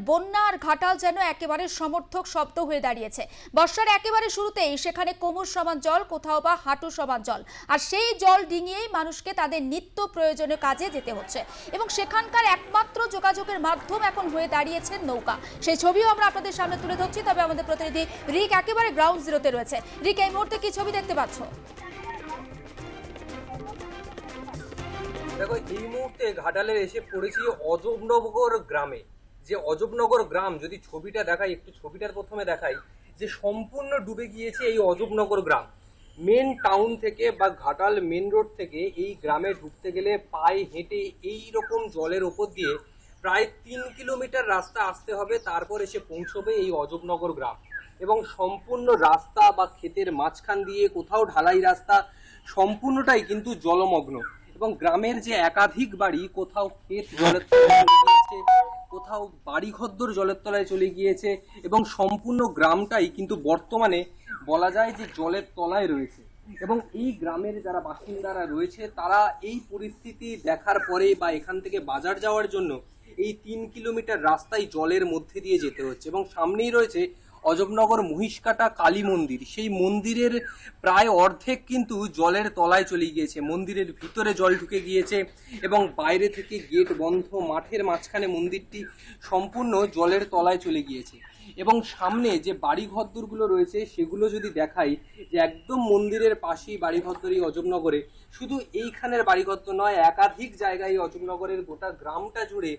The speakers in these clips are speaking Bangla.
বন্যা আর ঘাটাল যেন একেবারে সমর্থক শব্দ হয়ে দাঁড়িয়েছে। বর্ষার একেবারে শুরুতেই সেখানে কোমর সমান জল, কোথাও বা হাঁটু সমান জল, আর সেই জল ডিঙিয়েই মানুষকে তাদের নিত্য প্রয়োজনীয় কাজে যেতে হচ্ছে এবং সেখানকার একমাত্র যোগাযোগের মাধ্যম এখন হয়ে দাঁড়িয়েছে নৌকা। সেই ছবিও আমরা আপনাদের সামনে তুলে ধরছি। তবে আমাদের প্রতিনিধি রিক একেবারে গ্রাউন্ড জিরোতে রয়েছে। রিক, এই মুহূর্তে কি ছবি দেখতে পাচ্ছ? দেখো, এই মুহূর্তে ঘাটালের এসে পড়েছি অজবনগর গ্রামে। যে অজবনগর গ্রাম, যদি ছবিটা দেখাই, একটু ছবিটার প্রথমে দেখাই, যে সম্পূর্ণ ডুবে গিয়েছে এই অজবনগর গ্রাম। মেন টাউন থেকে বা ঘাটাল মেন রোড থেকে এই গ্রামে ঢুকতে গেলে পায়ে হেঁটে এই রকম জলের ওপর দিয়ে প্রায় 3 কিলোমিটার রাস্তা আসতে হবে, তারপর এসে পৌঁছবে এই অজবনগর গ্রাম। এবং সম্পূর্ণ রাস্তা বা ক্ষেতের মাঝখান দিয়ে, কোথাও ঢালাই রাস্তা, সম্পূর্ণটাই কিন্তু জলমগ্ন। এবং গ্রামের যে একাধিক বাড়ি, কোথাও ক্ষেত জলের তলায় চলে গিয়েছে, কোথাও বাড়ি ঘরদোর জলের তলায় চলে গিয়েছে, এবং সম্পূর্ণ গ্রামটাই কিন্তু বর্তমানে বলা যায় যে জলের তলায় রয়েছে। এবং এই গ্রামের যারা বাসিন্দারা রয়েছে, তারা এই পরিস্থিতি দেখার পরে বা এখান থেকে বাজার যাওয়ার জন্য এই 3 কিলোমিটার রাস্তায় জলের মধ্যে দিয়ে যেতে হচ্ছে। এবং সামনেই রয়েছে অজবনগর মহিষকাটা কালী মন্দির। সেই মন্দিরের প্রায় অর্ধেক কিন্তু জলের তলায় চলে গিয়েছে, মন্দিরের ভিতরে জল ঢুকে গিয়েছে এবং বাইরে থেকে গেট বন্ধ, মাঠের মাঝখানে মন্দিরটি সম্পূর্ণ জলের তলায় চলে গিয়েছে। এবং সামনে যে বাড়ি ঘরদোরগুলো রয়েছে সেগুলো যদি দেখাই, যে একদম মন্দিরের পাশেই বাড়ি ঘরদোর এই অজবনগরে। শুধু এইখানের বাড়িঘর নয়, একাধিক জায়গায় অজবনগরের গোটা গ্রামটা জুড়ে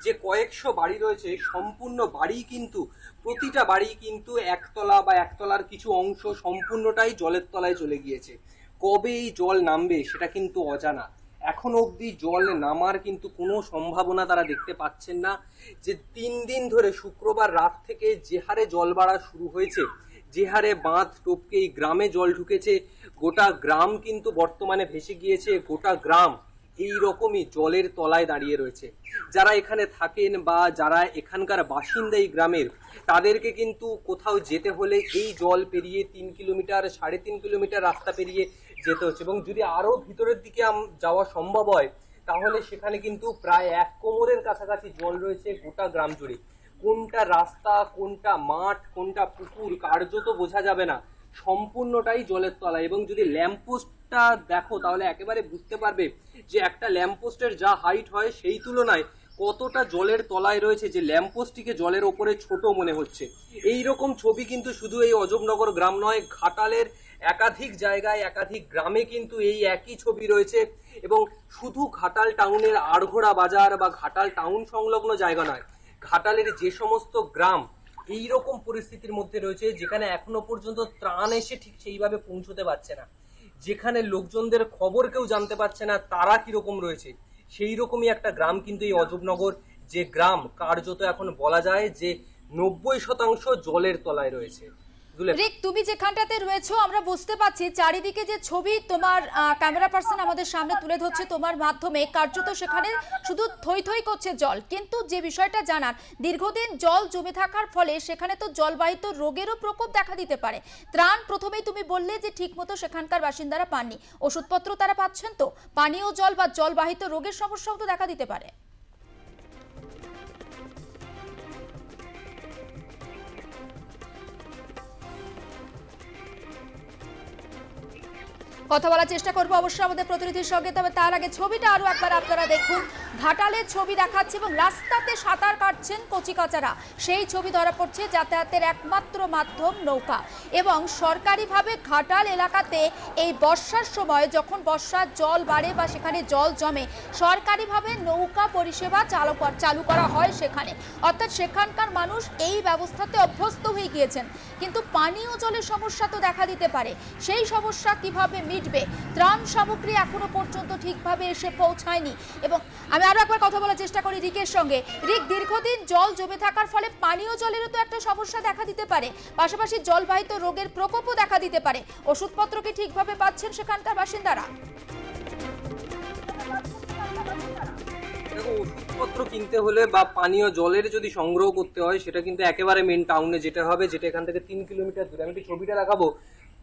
যে কয়েকশো বাড়ি রয়েছে, সম্পূর্ণ বাড়ি কিন্তু, প্রতিটা বাড়ি কিন্তু একতলা বা একতলার কিছু অংশ সম্পূর্ণটাই জলের তলায় চলে গিয়েছে। কবে এই জল নামবে সেটা কিন্তু অজানা। এখনো অবধি জল নামার কিন্তু কোনো সম্ভাবনা তারা দেখতে পাচ্ছেন না। যে 3 দিন ধরে, শুক্রবার রাত থেকে যে হারে জল বাড়া শুরু হয়েছে, যে হারে বাঁধ টপকে এই গ্রামে জল ঢুকেছে, গোটা গ্রাম কিন্তু বর্তমানে ভেসে গিয়েছে। গোটা গ্রাম এই রকমই জলের তলায় দাঁড়িয়ে রয়েছে। যারা এখানে থাকেন বা যারা এখানকার বাসিন্দা এই গ্রামের, তাদেরকে কিন্তু কোথাও যেতে হলে এই জল পেরিয়ে 3 কিলোমিটার, 3.5 কিলোমিটার রাস্তা পেরিয়ে যেতে হচ্ছে। এবং যদি আরো ভিতরের দিকে যাওয়া সম্ভব হয়, তাহলে সেখানে কিন্তু প্রায় 1 কোমরের কাছাকাছি জল রয়েছে গোটা গ্রাম জুড়ে। কোনটা রাস্তা, কোনটা মাঠ, কোনটা পুকুর, কার্যত বোঝা যাবে না। সম্পূর্ণটাই জলের তলায়। এবং যদি ল্যাম্পপোস্টটা দেখো, তাহলে একেবারে বুঝতে পারবে যে একটা ল্যাম্পপোস্টের যা হাইট হয়, সেই তুলনায় কতটা জলের তলায় রয়েছে, যে ল্যাম্পপোস্টটিকে জলের ওপরে ছোট মনে হচ্ছে। এই রকম ছবি কিন্তু শুধু এই অজবনগর গ্রাম নয়, ঘাটালের একাধিক জায়গায়, একাধিক গ্রামে কিন্তু এই একই ছবি রয়েছে। এবং শুধু ঘাটাল টাউনের আড়ঘোড়া বাজার বা ঘাটাল টাউন সংলগ্ন জায়গা নয়, ঘাটালের যে সমস্ত গ্রাম এই রকম পরিস্থিতির মধ্যে রয়েছে, যেখানে এখনো পর্যন্ত ত্রাণ এসে ঠিক সেইভাবে পৌঁছতে পারছে না, যেখানে লোকজনদের খবর কেউ জানতে পারছে না তারা কিরকম রয়েছে, সেই রকমই একটা গ্রাম কিন্তু এই অজবনগর। যে গ্রাম কার্যত এখন বলা যায় যে 90% জলের তলায় রয়েছে। রিক, তুমি যেখানটাতে রয়েছো, আমরা বুঝতে পাচ্ছি চারিদিকে যে ছবি তোমার ক্যামেরা পার্সন আমাদের সামনে তুলে ধরছে তোমার মাধ্যমে, কার্যত সেখানে শুধু থই থই করছে জল। কিন্তু যে বিষয়টা জানার, দীর্ঘদিন জল জমে থাকার ফলে সেখানে তো জলবাহিত রোগেরও প্রকোপ দেখা দিতে পারে। ত্রাণ প্রথমেই তুমি বললে যে ঠিকমতো সেখানকার বাসিন্দারা পাননি, ওষুধপত্র তারা পাচ্ছেন তো, পানীয় জল বা জলবাহিত রোগের সমস্যাও তো দেখা দিতে পারে। কথা বলার চেষ্টা করবো অবশ্যই আমাদের প্রতিনিধির সঙ্গে। তবে তার আগে ছবিটা আরো একবার আপনারা দেখুন। ঘাটালের ছবি দেখাচ্ছে এবং রাস্তাতে সাঁতার কাটছেন কচিকাচারা, সেই ছবি ধরা পড়ছে। যাতায়াতের একমাত্র মাধ্যম নৌকা। এবং সরকারিভাবে ঘাটাল এলাকাতে এই বর্ষার সময়, যখন বর্ষার জল বাড়ে বা সেখানে জল জমে, সরকারিভাবে নৌকা পরিষেবা চালু করা হয় সেখানে। অর্থাৎ সেখানকার মানুষ এই ব্যবস্থাতে অভ্যস্ত হয়ে গিয়েছেন। কিন্তু পানীয় জলের সমস্যা তো দেখা দিতে পারে, সেই সমস্যা কিভাবে মিটবে? ত্রাণ সামগ্রী এখনো পর্যন্ত ঠিকভাবে এসে পৌঁছায়নি। এবং আমি আরো একবার কথা বলার চেষ্টা করি রিকের সঙ্গে। রিক, দীর্ঘদিন জল জমে থাকার ফলে পানীয় জলেরও তো একটা সমস্যা দেখা দিতে পারে, পাশাপাশি জলবাহিত রোগের প্রকোপও দেখা দিতে পারে। ওষুধপত্র কি ঠিকভাবে পাচ্ছেন সেখানকার বাসিন্দারা? ওষুধপত্র কিনতে হলে বা পানীয় জলের যদি সংগ্রহ করতে হয়, সেটা কিন্তু একেবারে মেন টাউনে যেতে হবে, যেটা এখান থেকে 3 কিলোমিটার দূরে। আমি একটু ছবিটা দেখাবো।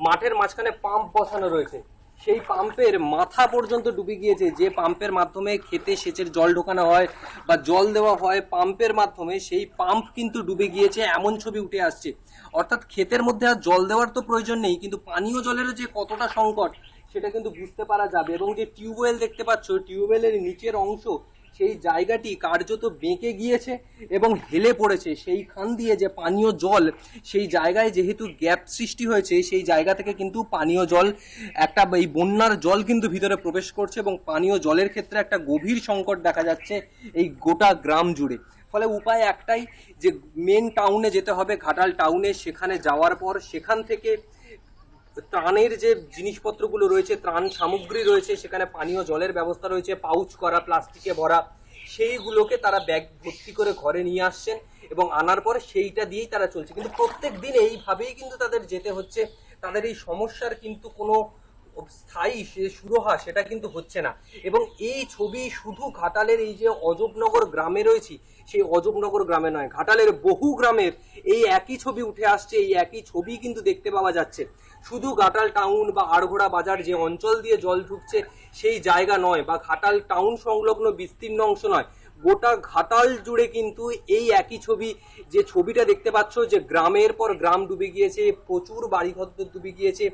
মাঠের মাঝখানে পাম্প বসানো রয়েছে, সেই পাম্পের মাথা পর্যন্ত ডুবে গিয়েছে। যে পাম্পের মাধ্যমে খেতে সেচের জল ঢোকানো হয় বা জল দেওয়া হয় পাম্পের মাধ্যমে, সেই পাম্প কিন্তু ডুবে গিয়েছে, এমন ছবি উঠে আসছে। অর্থাৎ ক্ষেতের মধ্যে আর জল দেওয়ার তো প্রয়োজন নেই, কিন্তু পানীয় জলেরও যে কতটা সংকট সেটা কিন্তু বুঝতে পারা যাবে। এবং যে টিউবওয়েল দেখতে পাচ্ছ, টিউবওয়েলের নিচের অংশ, সেই জায়গাটি কার্যত বেঁকে গিয়েছে এবং হেলে পড়েছে। সেইখান দিয়ে যে পানীয় জল, সেই জায়গায় যেহেতু গ্যাপ সৃষ্টি হয়েছে, সেই জায়গা থেকে কিন্তু পানীয় জল একটা, এই বন্যার জল কিন্তু ভিতরে প্রবেশ করছে এবং পানীয় জলের ক্ষেত্রে একটা গভীর সংকট দেখা যাচ্ছে এই গোটা গ্রাম জুড়ে। ফলে উপায় একটাই, যে মেন টাউনে যেতে হবে, ঘাটাল টাউনে। সেখানে যাওয়ার পর সেখান থেকে ত্রাণের যে জিনিসপত্রগুলো রয়েছে, ত্রাণ সামগ্রী রয়েছে, সেখানে পানীয় জলের ব্যবস্থা রয়েছে, পাউচ করা, প্লাস্টিকে ভরা, সেইগুলোকে তারা ব্যাগ ভর্তি করে ঘরে নিয়ে আসছেন এবং আনার পরে সেইটা দিয়েই তারা চলছে। কিন্তু প্রত্যেক দিন এইভাবেই কিন্তু তাদের যেতে হচ্ছে। তাদের এই সমস্যার কিন্তু কোনো স্থায়ী সুরাহা সেটা কিন্তু হচ্ছে না। এবং এই ছবি শুধু ঘাটালের এই যে অজবনগর গ্রামে রয়েছে, সেই অজবনগর গ্রামে নয়, ঘাটালের বহু গ্রামের এই একই ছবি উঠে আসছে। এই একই ছবি কিন্তু দেখতে পাওয়া যাচ্ছে। শুধু ঘাটাল টাউন বা আড়ঘোড়া বাজার যে অঞ্চল দিয়ে জল ঢুকছে সেই জায়গা নয়, বা ঘাটাল টাউন সংলগ্ন বিস্তীর্ণ অংশ নয়, গোটা ঘাটাল জুড়ে কিন্তু এই একই ছবি। যে ছবিটা দেখতে পাচ্ছ, যে গ্রামের পর গ্রাম ডুবে গিয়েছে, প্রচুর বাড়িঘর ডুবে গিয়েছে,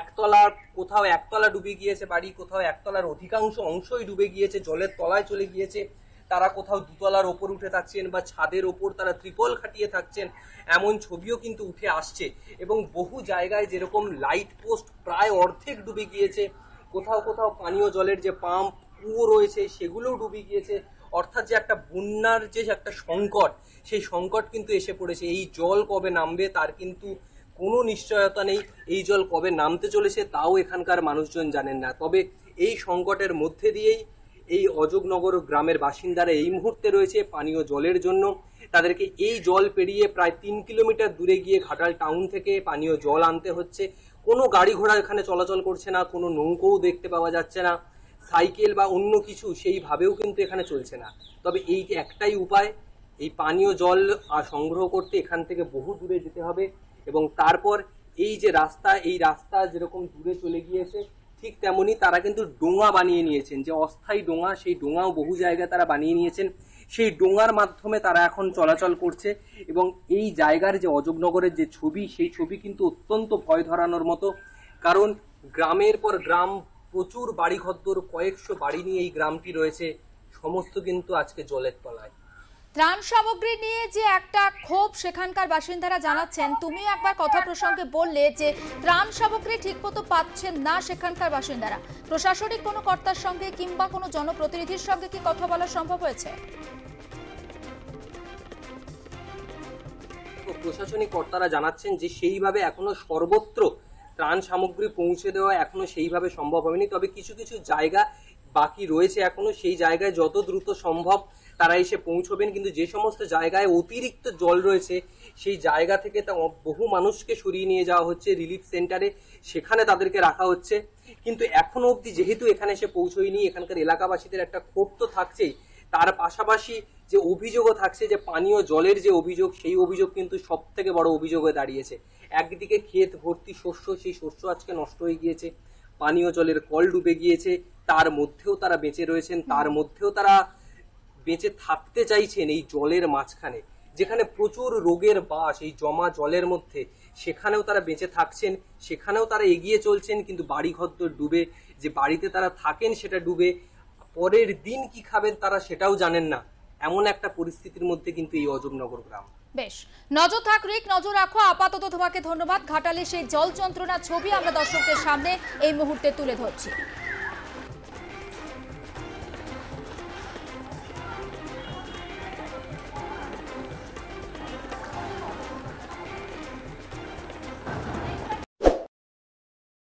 একতলার কোথাও একতলা ডুবে গিয়েছে বাড়ি, কোথাও একতলার অধিকাংশ অংশই ডুবে গিয়েছে, জলের তলায় চলে গিয়েছে। তারা কোথাও দুতলার ওপর উঠে থাকছেন বা ছাদের ওপর তারা ত্রিপল খাটিয়ে থাকছেন, এমন ছবিও কিন্তু উঠে আসছে। এবং বহু জায়গায় যেরকম লাইট পোস্ট প্রায় অর্ধেক ডুবে গিয়েছে, কোথাও কোথাও পানীয় জলের যে পাম্প, কুয়ো রয়েছে, সেগুলোও ডুবে গিয়েছে। অর্থাৎ যে একটা বন্যার যে একটা সংকট, সেই সংকট কিন্তু এসে পড়েছে। এই জল কবে নামবে তার কিন্তু কোনো নিশ্চয়তা নেই। এই জল কবে নামতে চলেছে তাও এখানকার মানুষজন জানেন না। তবে এই সংকটের মধ্যে দিয়েই এই অজবনগর গ্রামের বাসিন্দারা এই মুহূর্তে রয়েছে পানীয় জলের জন্য। তাদেরকে এই জল পেরিয়ে প্রায় 3 কিলোমিটার দূরে গিয়ে ঘাটাল টাউন থেকে পানীয় জল আনতে হচ্ছে। কোনো গাড়ি ঘোড়া এখানে চলাচল করছে না, কোনো নৌকোও দেখতে পাওয়া যাচ্ছে না, সাইকেল বা অন্য কিছু সেইভাবেও কিন্তু এখানে চলছে না। তবে এই একটাই উপায়, এই পানীয় জল সংগ্রহ করতে এখান থেকে বহু দূরে যেতে হবে। এবং তারপর এই যে রাস্তা, এই রাস্তা যেরকম দূরে চলে গিয়েছে, ঠিক তেমনি তারা কিন্তু ডোঙা বানিয়ে নিয়েছেন, যে অস্থায়ী ডোঙা, সেই ডোঙাও বহু জায়গায় তারা বানিয়ে নিয়েছেন। সেই ডোঙার মাধ্যমে তারা এখন চলাচল করছে। এবং এই জায়গার যে অজবনগরের যে ছবি, সেই ছবি কিন্তু অত্যন্ত ভয় ধরানোর মতো। কারণ গ্রামের পর গ্রাম, প্রচুর বাড়িঘর, কয়েকশো বাড়ি নিয়ে এই গ্রামটি রয়েছে, সমস্ত কিন্তু আজকে জলের তলায়। ত্রাণ সামগ্রী নিয়ে যে একটা ক্ষোভ সেখানকার বাসিন্দারা জানাচ্ছেন, তুমি একবার কথা প্রসঙ্গে বললে যে ত্রাণ সামগ্রী ঠিকমতো পাচ্ছেন না সেখানকার বাসিন্দারা। প্রশাসনিক কোনো কর্তার সঙ্গে কিংবা কোনো জনপ্রতিনিধির সঙ্গে কি কথা বলা সম্ভব হয়েছে? প্রশাসনিক কর্তারা জানাচ্ছেন যে সেইভাবে এখনো সর্বত্র ত্রাণ সামগ্রী পৌঁছে দেওয়া এখনো সেইভাবে সম্ভব হয়নি। তবে কিছু কিছু জায়গা বাকি রয়েছে এখনো, সেই জায়গায় যত দ্রুত সম্ভব তারা এসে পৌঁছবেন। কিন্তু যে সমস্ত জায়গায় অতিরিক্ত জল রয়েছে, সেই জায়গা থেকে বহু মানুষকে সরিয়ে নিয়ে যাওয়া হচ্ছে রিলিফ সেন্টারে, সেখানে তাদেরকে রাখা হচ্ছে। কিন্তু এখনো অবধি যেহেতু এখানে এসে পৌঁছয়নি, এখানকার এলাকাবাসীদের একটা ক্ষোভ তো থাকছেই, তার পাশাপাশি যে অভিযোগও থাকছে, যে পানীয় জলের যে অভিযোগ, সেই অভিযোগ কিন্তু সব থেকে বড় অভিযোগ হয়ে দাঁড়িয়েছে। একদিকে ক্ষেত ভর্তি শস্য, সেই শস্য আজকে নষ্ট হয়ে গিয়েছে, পানীয় জলের কল ডুবে গিয়েছে, তার মধ্যেও তারা বেঁচে রয়েছেন, তার মধ্যেও তারা বেঁচে থাকতে চাইছেন এই জলের মাঝখানে, যেখানে প্রচুর রোগের বাস এই জমা জলের মধ্যে, সেখানেও তারা বেঁচে থাকছেন, সেখানেও তারা এগিয়ে চলছেন। কিন্তু বাড়িঘর ডুবে, যে বাড়িতে তারা থাকেন সেটা ডুবে, পরের দিন কি খাবেন তারা সেটাও জানেন না। এমন একটা পরিস্থিতির মধ্যে কিন্তু এই অজবনগর গ্রাম। বেশ, নজর থাক রিক, নজর রাখো। আপাতত তোমাকে ধন্যবাদ। ঘাটালে সেই জল যন্ত্রণার ছবি আমরা দর্শকদের সামনে এই মুহূর্তে তুলে ধরছি।